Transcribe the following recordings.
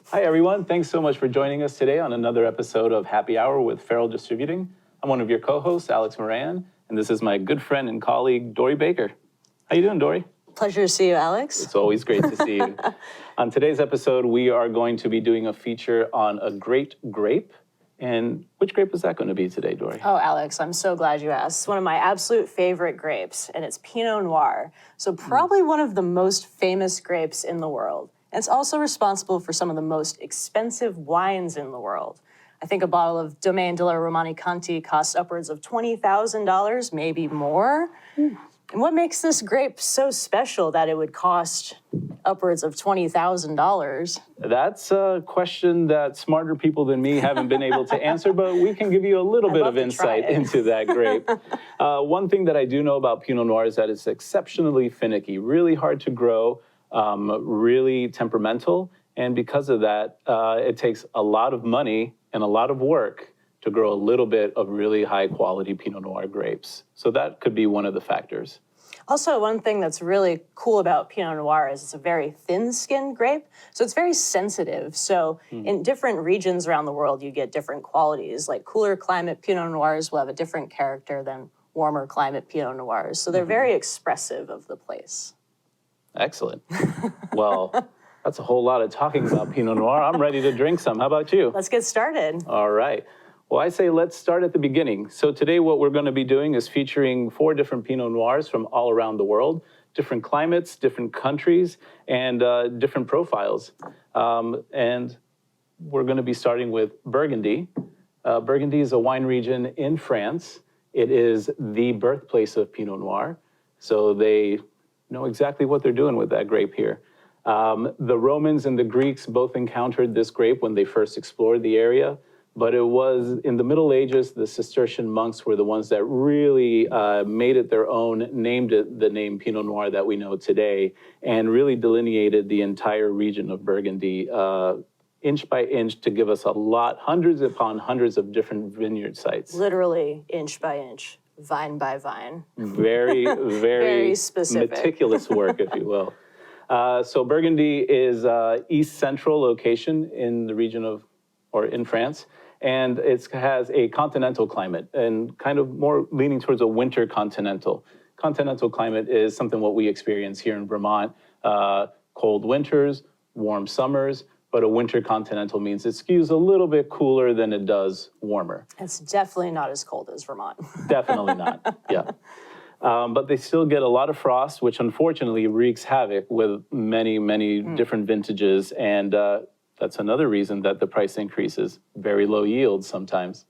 Hi, everyone. Thanks so much for joining us today on another episode of Happy Hour with Farrell Distributing. I'm one of your co-hosts, Alex Moran, and this is my good friend and colleague, Dory Baker. How you doing, Dory? Pleasure to see you, Alex. It's always great to see you. On today's episode, we are going to be doing a feature on a great grape. And which grape is that going to be today, Dory? Oh, Alex, I'm so glad you asked. It's one of my absolute favorite grapes, and it's Pinot Noir. So probably one of the most famous grapes in the world. And it's also responsible for some of the most expensive wines in the world. I think a bottle of Domaine de la Romanée-Conti costs upwards of $20,000, maybe more. And what makes this grape so special that it would cost upwards of $20,000? That's a question that smarter people than me haven't been able to answer, but we can give you a little bit of insight into that grape. One thing that I do know about Pinot Noir is that it's exceptionally finicky, really hard to grow, really temperamental. And because of that, it takes a lot of money and a lot of work to grow a little bit of really high quality Pinot Noir grapes. So that could be one of the factors. Also, one thing that's really cool about Pinot Noir is it's a very thin-skinned grape, so it's very sensitive. So in different regions around the world, you get different qualities. Like cooler climate Pinot Noirs will have a different character than warmer climate Pinot Noirs. So they're very expressive of the place. Excellent. Well, that's a whole lot of talking about Pinot Noir. I'm ready to drink some. How about you? Let's get started. All right. Well, I say let's start at the beginning. So today what we're going to be doing is featuring 4 different Pinot Noirs from all around the world, different climates, different countries, and different profiles. And we're going to be starting with Burgundy. Burgundy is a wine region in France. It is the birthplace of Pinot Noir. So they know exactly what they're doing with that grape here. The Romans and the Greeks both encountered this grape when they first explored the area. But it was in the Middle Ages, the Cistercian monks were the ones that really made it their own, named it the name Pinot Noir that we know today, and really delineated the entire region of Burgundy inch by inch to give us a lot, hundreds upon hundreds of different vineyard sites. Literally inch by inch, vine by vine. Very, very specific. Meticulous work, if you will. So Burgundy is east central location in the region of, or in France. And it has a continental climate and kind of more leaning towards a winter continental. Continental climate is something what we experience here in Vermont. Cold winters, warm summers, but a winter continental means it skews a little bit cooler than it does warmer. It's definitely not as cold as Vermont. Definitely not, yeah. But they still get a lot of frost, which unfortunately wreaks havoc with many, many different vintages. And that's another reason that the price increases, very low yields sometimes.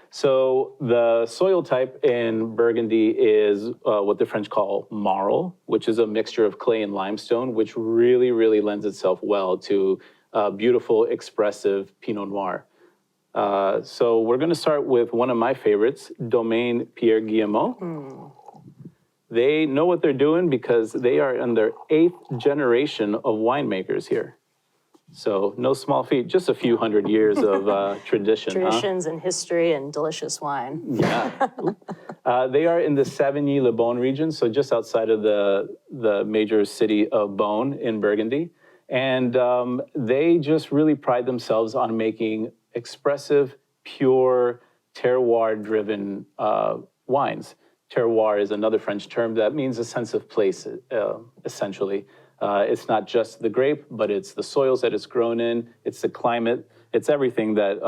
So the soil type in Burgundy is what the French call marl, which is a mixture of clay and limestone, which really, really lends itself well to beautiful, expressive Pinot Noir. So we're going to start with one of my favorites, Domaine Pierre Guillemot. They know what they're doing because they are in their 8th generation of winemakers here. So no small feat, just a few hundred years of tradition. Traditions and history and delicious wine. Yeah. They are in the Savigny-le-Beaune region, so just outside of the major city of Beaune in Burgundy. And they just really pride themselves on making expressive, pure, terroir-driven wines. Terroir is another French term that means a sense of place, essentially. It's not just the grape, but it's the soils that it's grown in, it's the climate, it's everything that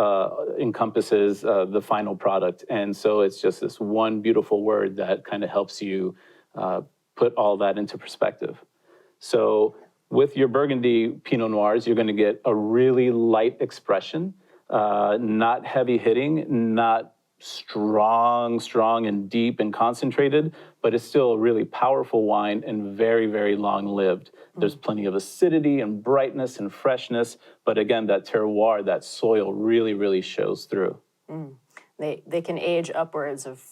encompasses the final product. And so it's just this one beautiful word that kind of helps you put all that into perspective. So with your Burgundy Pinot Noirs, you're going to get a really light expression, not heavy hitting, not strong and deep and concentrated, but it's still a really powerful wine and very, very long lived. There's plenty of acidity and brightness and freshness, but again, that terroir, that soil really, really shows through. They can age upwards of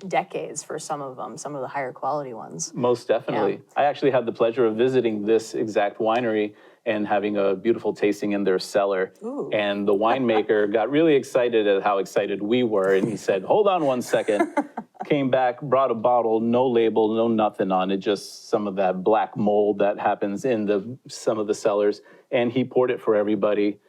decades for some of them, some of the higher quality ones. Most definitely. Yeah. I actually had the pleasure of visiting this exact winery and having a beautiful tasting in their cellar. Ooh. And the winemaker got really excited at how excited we were. And he said, hold on one second. Came back, brought a bottle, no label, no nothing on it, just some of that black mold that happens in some of the cellars. and he poured it for everybody.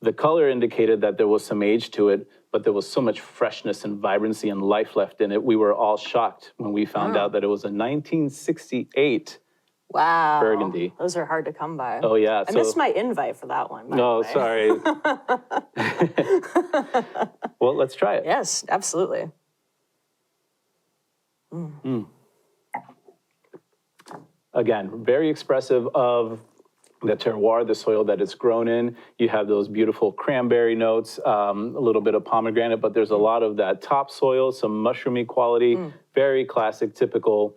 The color indicated that there was some age to it, but there was so much freshness and vibrancy and life left in it. We were all shocked when we found out that it was a 1968 Wow. Burgundy. Those are hard to come by. Oh, yeah. I missed my invite for that one. No, sorry. Well, let's try it. Yes, absolutely. Again, very expressive of the terroir, the soil that it's grown in. You have those beautiful cranberry notes, a little bit of pomegranate, but there's a lot of that topsoil, some mushroomy quality, very classic, typical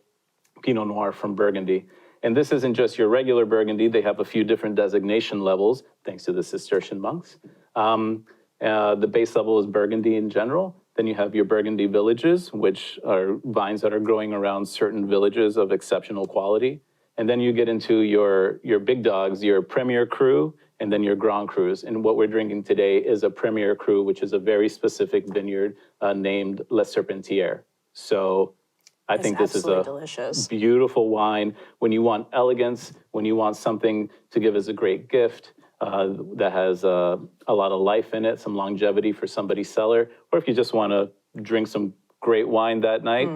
Pinot Noir from Burgundy. And this isn't just your regular Burgundy. They have a few different designation levels, thanks to the Cistercian monks. The base level is Burgundy in general. Then you have your Burgundy villages, which are vines that are growing around certain villages of exceptional quality. And then you get into your big dogs, your Premier Cru, and then your Grand Crus. And what we're drinking today is a Premier Cru, which is a very specific vineyard named La Serpentière. So I think this is a delicious, beautiful wine. When you want elegance, when you want something to give as a great gift that has a lot of life in it, some longevity for somebody's cellar, or if you just want to drink some great wine that night,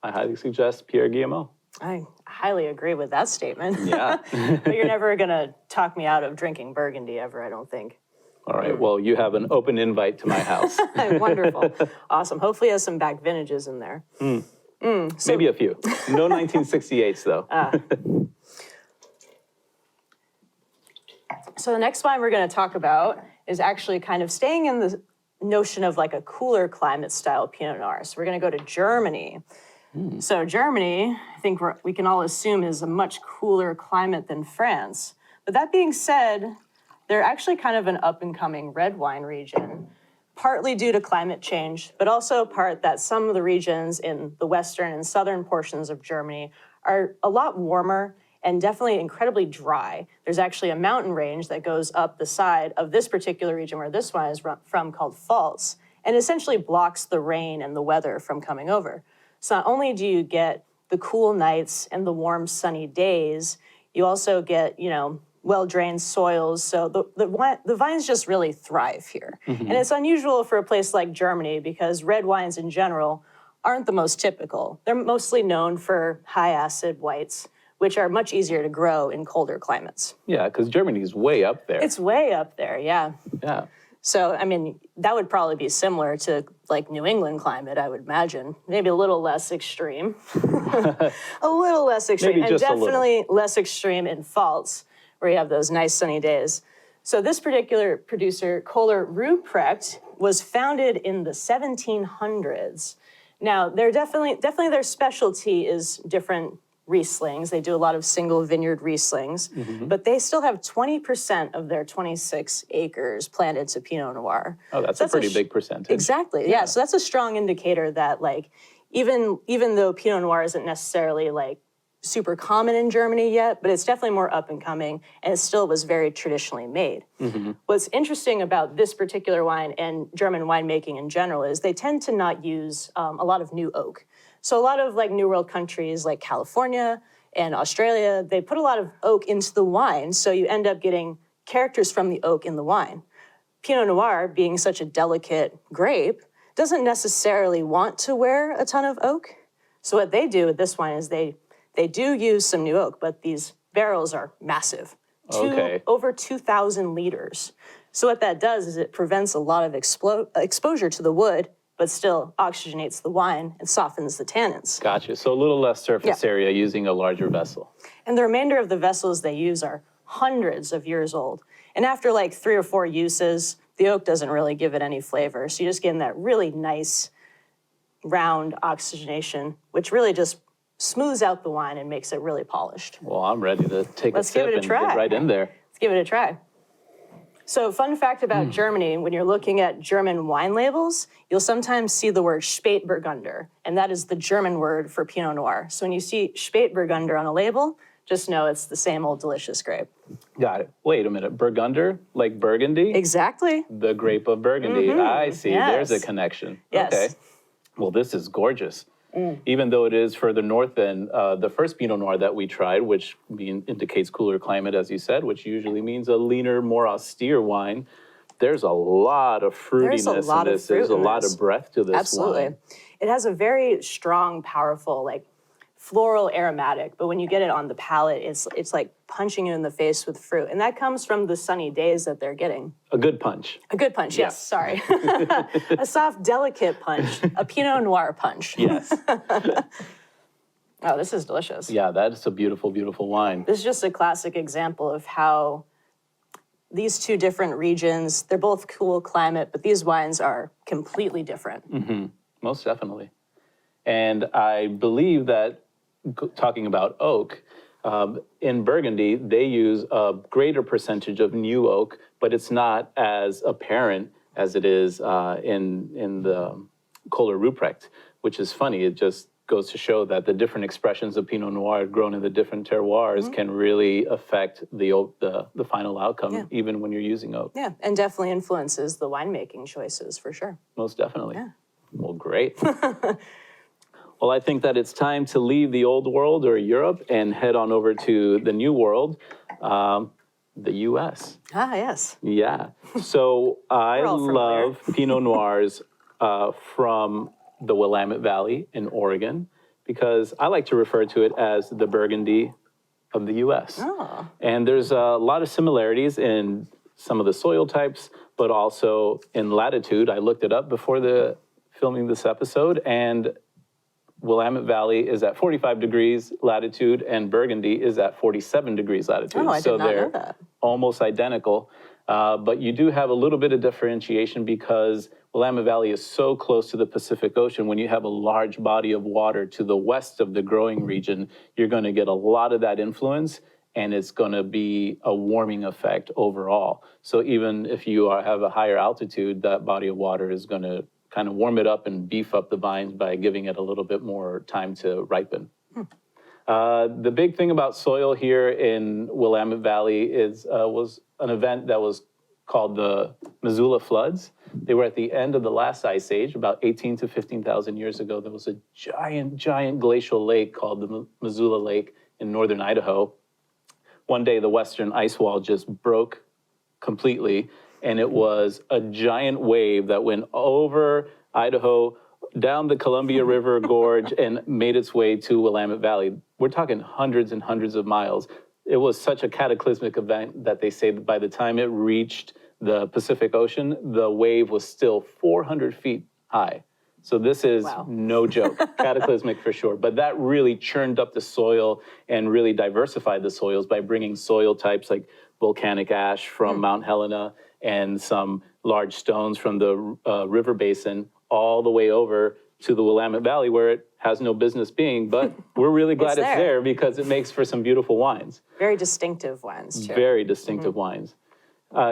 I highly suggest Pierre Guillemot. I highly agree with that statement. Yeah. But you're never going to talk me out of drinking Burgundy ever, I don't think. All right, well, you have an open invite to my house. Wonderful. Awesome. Hopefully it has some back vintages in there. Maybe a few. No 1968s, though. So the next wine we're going to talk about is actually kind of staying in the notion of like a cooler climate style Pinot Noir. So we're going to go to Germany. So Germany, I think we can all assume, is a much cooler climate than France. But that being said, they're actually kind of an up-and-coming red wine region, partly due to climate change, but also part that some of the regions in the western and southern portions of Germany are a lot warmer and definitely incredibly dry. There's actually a mountain range that goes up the side of this particular region where this wine is from called Pfalz, and essentially blocks the rain and the weather from coming over. So not only do you get the cool nights and the warm sunny days, you also get, well-drained soils. So the vines just really thrive here. And it's unusual for a place like Germany because red wines in general aren't the most typical. They're mostly known for high acid whites, which are much easier to grow in colder climates. Yeah, because Germany's way up there. It's way up there, yeah. Yeah. So, I mean, that would probably be similar to like New England climate, I would imagine. Maybe a little less extreme. A little less extreme. Maybe just and definitely less extreme in Pfalz, where you have those nice sunny days. So this particular producer, Kohler Ruprecht, was founded in the 1700s. Now, they're definitely their specialty is different Rieslings. They do a lot of single vineyard Rieslings, but they still have 20% of their 26 acres planted to Pinot Noir. Oh, that's a pretty big percentage. Exactly, yeah. So that's a strong indicator that like, even though Pinot Noir isn't necessarily like super common in Germany yet, but it's definitely more up and coming, and it still was very traditionally made. What's interesting about this particular wine and German winemaking in general is they tend to not use a lot of new oak. So a lot of like New World countries like California and Australia, they put a lot of oak into the wine, so you end up getting characters from the oak in the wine. Pinot Noir, being such a delicate grape, doesn't necessarily want to wear a ton of oak. So what they do with this wine is they do use some new oak, but these barrels are massive, over 2,000 liters. So what that does is it prevents a lot of exposure to the wood, but still oxygenates the wine and softens the tannins. Gotcha. So a little less surface area using a larger vessel. And the remainder of the vessels they use are hundreds of years old. And after like 3 or 4 uses, the oak doesn't really give it any flavor. So you're just getting that really nice round oxygenation, which really just smooths out the wine and makes it really polished. Well, I'm ready to take a sip and try. get right in there. Let's give it a try. So fun fact about Germany, when you're looking at German wine labels, you'll sometimes see the word Spätburgunder, and that is the German word for Pinot Noir. So when you see Spätburgunder on a label, just know it's the same old delicious grape. Got it. Wait a minute. Burgunder, like Burgundy? Exactly. The grape of Burgundy. I see. Yes. There's a connection. Yes. Okay. Well, this is gorgeous. even though it is further north than the first Pinot Noir that we tried, which indicates cooler climate, as you said, which usually means a leaner, more austere wine. There's a lot of fruitiness in this. There's a lot of breadth to this wine. It has a very strong, powerful, like floral aromatic, but when you get it on the palate, it's like punching you in the face with fruit. And that comes from the sunny days that they're getting. A good punch. A good punch, yes, sorry. A soft, delicate punch, a Pinot Noir punch. Yes. Oh, this is delicious. Yeah, that's a beautiful, beautiful wine. This is just a classic example of how these two different regions, they're both cool climate, but these wines are completely different. Most definitely. And I believe that, talking about oak, in Burgundy, they use a greater percentage of new oak, but it's not as apparent as it is in the Kohler Ruprecht, which is funny. It just goes to show that the different expressions of Pinot Noir grown in the different terroirs can really affect the final outcome, even when you're using oak. Yeah, and definitely influences the winemaking choices for sure. Most definitely. Yeah. Well, great. Well, I think that it's time to leave the old world or Europe and head on over to the new world, the US. Ah, yes. Yeah. So I love Pinot Noirs from the Willamette Valley in Oregon, because I like to refer to it as the Burgundy of the US. Oh. And there's a lot of similarities in some of the soil types, but also in latitude. I looked it up before filming this episode, and Willamette Valley is at 45 degrees latitude and Burgundy is at 47 degrees latitude. Oh, I did not know that. Almost identical. But you do have a little bit of differentiation because Willamette Valley is so close to the Pacific Ocean. When you have a large body of water to the west of the growing region, you're going to get a lot of that influence, and it's going to be a warming effect overall. So even if you have a higher altitude, that body of water is going to kind of warm it up and beef up the vines by giving it a little bit more time to ripen. The big thing about soil here in Willamette Valley was an event that was called the Missoula floods. They were at the end of the last ice age, about 18 to 15,000 years ago. There was a giant, giant glacial lake called the Missoula Lake in northern Idaho. One day, the western ice wall just broke completely, and it was a giant wave that went over Idaho, down the Columbia River Gorge, and made its way to Willamette Valley. We're talking hundreds and hundreds of miles. It was such a cataclysmic event that they say that by the time it reached the Pacific Ocean, the wave was still 400 feet high. So this is no joke, cataclysmic for sure. But that really churned up the soil and really diversified the soils by bringing soil types like volcanic ash from Mount Helena and some large stones from the river basin all the way over to the Willamette Valley, where it has no business being, but we're really glad it's there because it makes for some beautiful wines. Very distinctive wines, too. Very distinctive wines.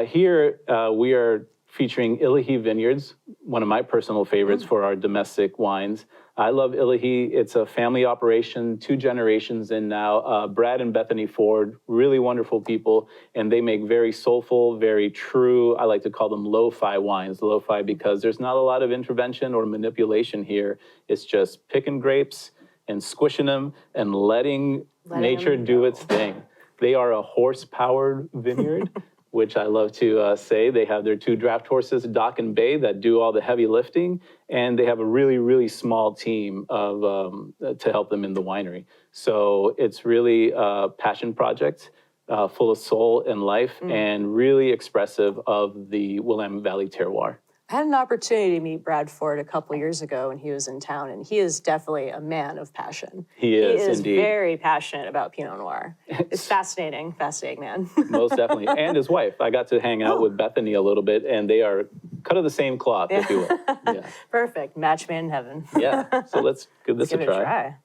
Here, we are featuring Illahee Vineyards, one of my personal favorites for our domestic wines. I love Illahee. It's a family operation, 2 generations in now. Brad and Bethany Ford, really wonderful people, and they make very soulful, very true, I like to call them lo-fi wines. Lo-fi because there's not a lot of intervention or manipulation here. It's just picking grapes and squishing them and letting nature do its thing. They are a horse-powered vineyard, which I love to say. They have their 2 draft horses, Doc and Bay, that do all the heavy lifting, and they have a really, really small team to help them in the winery. So it's really a passion project, full of soul and life, and really expressive of the Willamette Valley terroir. I had an opportunity to meet Brad Ford a couple years ago when he was in town, and he is definitely a man of passion. He is indeed. Very passionate about Pinot Noir. It's fascinating man. Most definitely. And his wife. I got to hang out with Bethany a little bit, and they are cut of the same cloth, if you will. Yeah. Perfect. Match made in heaven. Yeah. So let's give this a try.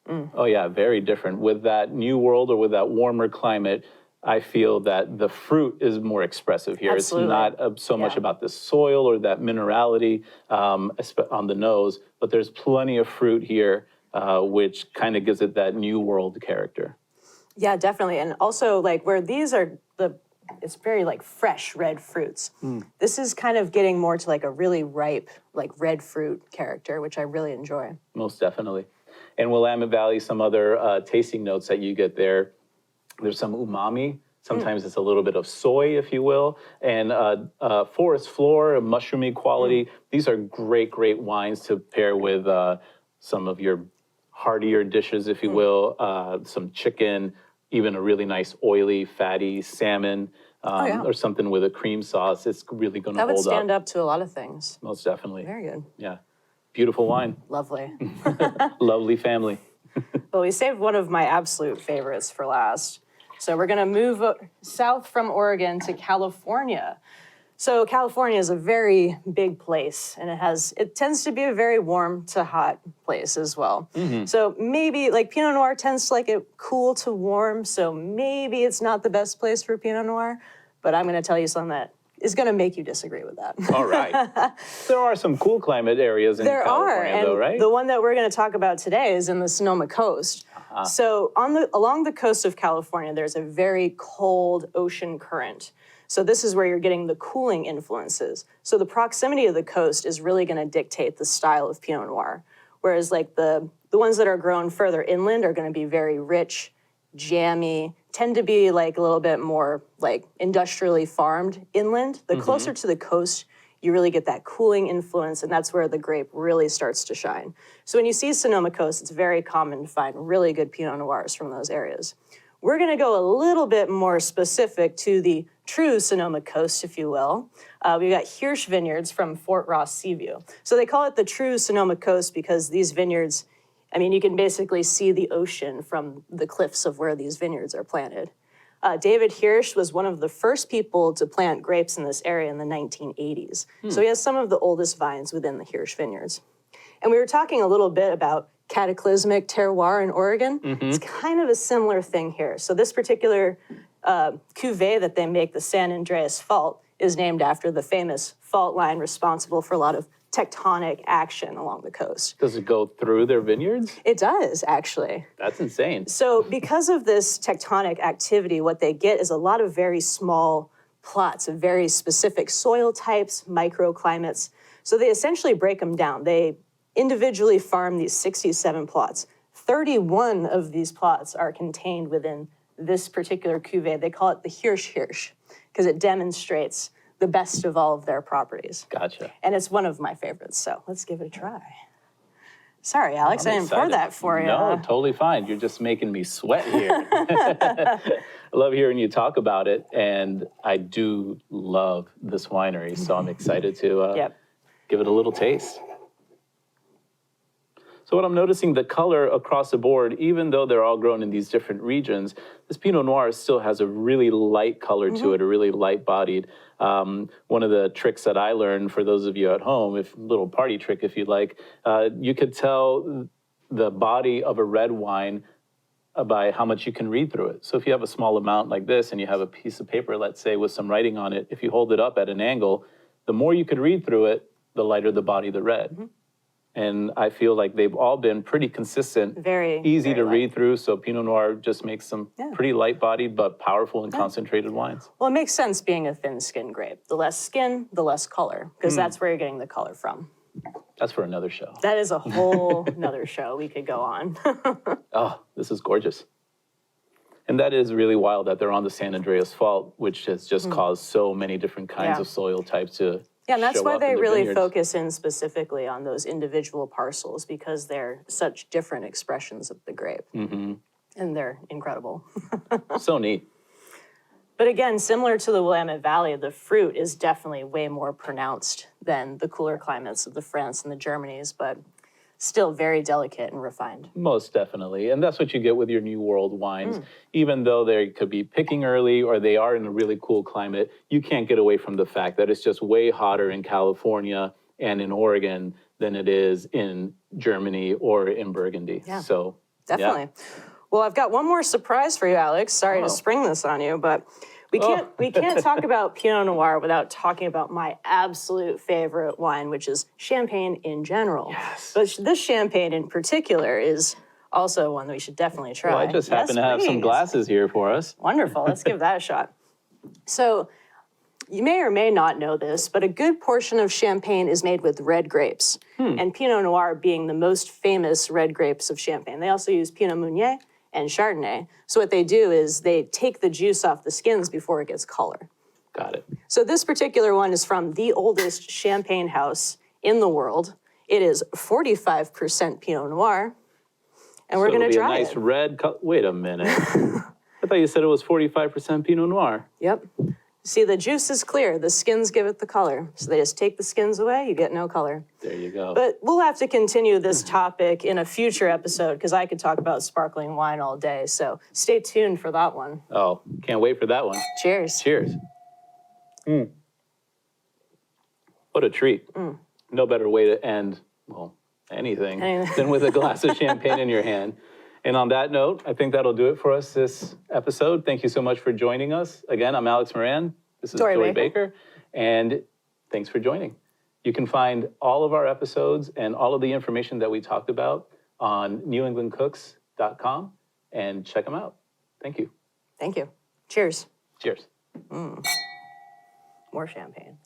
Oh, yeah. Very different. With that new world or with that warmer climate, I feel that the fruit is more expressive here. Absolutely. It's not so much about the soil or that minerality on the nose, but there's plenty of fruit here, which kind of gives it that new world character. Yeah, definitely. And also, like, where these are, the it's very like fresh red fruits. This is kind of getting more to like a really ripe, like red fruit character, which I really enjoy. Most definitely. And Willamette Valley, some other tasting notes that you get there. There's some umami. Sometimes it's a little bit of soy, if you will, and forest floor, a mushroomy quality. These are great, great wines to pair with some of your heartier dishes, if you will, some chicken, even a really nice oily, fatty salmon, or something with a cream sauce. It's really going to hold up. That would stand up to a lot of things. Most definitely. Very good. Yeah. Beautiful wine. Lovely. Lovely family. Well, we saved one of my absolute favorites for last. So we're going to move south from Oregon to California. So California is a very big place, and it tends to be a very warm to hot place as well. So maybe like Pinot Noir tends to like it cool to warm, so maybe it's not the best place for Pinot Noir, but I'm going to tell you something that is going to make you disagree with that. All right. There are some cool climate areas in California, though, right? The one that we're going to talk about today is in the Sonoma Coast. So along the coast of California, there's a very cold ocean current. So this is where you're getting the cooling influences. So the proximity of the coast is really going to dictate the style of Pinot Noir. Whereas like the ones that are grown further inland are going to be very rich, jammy, tend to be like a little bit more like industrially farmed inland. The closer to the coast, you really get that cooling influence, and that's where the grape really starts to shine. So when you see Sonoma Coast, it's very common to find really good Pinot Noirs from those areas. We're going to go a little bit more specific to the true Sonoma Coast, if you will. We've got Hirsch Vineyards from Fort Ross Seaview. So they call it the true Sonoma Coast because these vineyards, I mean, you can basically see the ocean from the cliffs of where these vineyards are planted. David Hirsch was one of the first people to plant grapes in this area in the 1980s. So he has some of the oldest vines within the Hirsch Vineyards. And we were talking a little bit about cataclysmic terroir in Oregon. It's kind of a similar thing here. So this particular cuvee that they make, the San Andreas Fault, is named after the famous fault line responsible for a lot of tectonic action along the coast. Does it go through their vineyards? It does, actually. That's insane. So because of this tectonic activity, what they get is a lot of very small plots of very specific soil types, microclimates. So they essentially break them down. They individually farm these 67 plots. 31 of these plots are contained within this particular cuvee. They call it the Hirsch because it demonstrates the best of all of their properties. Gotcha. And it's one of my favorites, so let's give it a try. Sorry, Alex, I'm I didn't pour excited. that for you. No, totally fine. You're just making me sweat here. I love hearing you talk about it, and I do love this winery, so I'm excited to give it a little taste. So what I'm noticing, the color across the board, even though they're all grown in these different regions, this Pinot Noir still has a really light color to it, a really light-bodied. One of the tricks that I learned, for those of you at home, little party trick if you'd like, you could tell the body of a red wine by how much you can read through it. So if you have a small amount like this and you have a piece of paper, let's say, with some writing on it, if you hold it up at an angle, the more you could read through it, the lighter the body, the red. And I feel like they've all been pretty consistent, easy to read through. So Pinot Noir just makes some pretty light-bodied but powerful and concentrated wines. Well, it makes sense being a thin-skinned grape. The less skin, the less color, because that's where you're getting the color from. That's for another show. That is a whole another show we could go on. Oh, this is gorgeous. And that is really wild that they're on the San Andreas Fault, which has just caused so many different kinds of soil types to and that's why they really vineyards. focus in specifically on those individual parcels, because they're such different expressions of the grape. And they're incredible. So neat. But again, similar to the Willamette Valley, the fruit is definitely way more pronounced than the cooler climates of the France and the Germanys, but still very delicate and refined. Most definitely. And that's what you get with your New World wines. Even though they could be picking early or they are in a really cool climate, you can't get away from the fact that it's just way hotter in California and in Oregon than it is in Germany or in Burgundy. Yeah, so definitely. Well, I've got one more surprise for you, Alex. Sorry to spring this on you, but we can't talk about Pinot Noir without talking about my absolute favorite wine, which is champagne in general. Yes. But this champagne in particular is also one that we should definitely try. Well, I just happen to have some glasses here for us. Wonderful. Let's give that a shot. So you may or may not know this, but a good portion of Champagne is made with red grapes, and Pinot Noir being the most famous red grapes of Champagne. They also use Pinot Meunier and Chardonnay. So what they do is they take the juice off the skins before it gets color. Got it. So this particular one is from the oldest champagne house in the world. It is 45% Pinot Noir, and we're So going it'll to be a try nice it. red color. Wait a minute. I thought you said it was 45% Pinot Noir. Yep. See, the juice is clear. The skins give it the color. So they just take the skins away, you get no color. There you go. But we'll have to continue this topic in a future episode because I could talk about sparkling wine all day. So stay tuned for that one. Oh, can't wait for that one. Cheers. Cheers. What a treat. No better way to end, well, anything than with a glass of champagne in your hand. And on that note, I think that'll do it for us this episode. Thank you so much for joining us. Again, I'm Alex Moran. This is Tori Tori Baker. Baker. And thanks for joining. You can find all of our episodes and all of the information that we talked about on newenglandcooks.com and check them out. Thank you. Thank you. Cheers. Cheers. More champagne.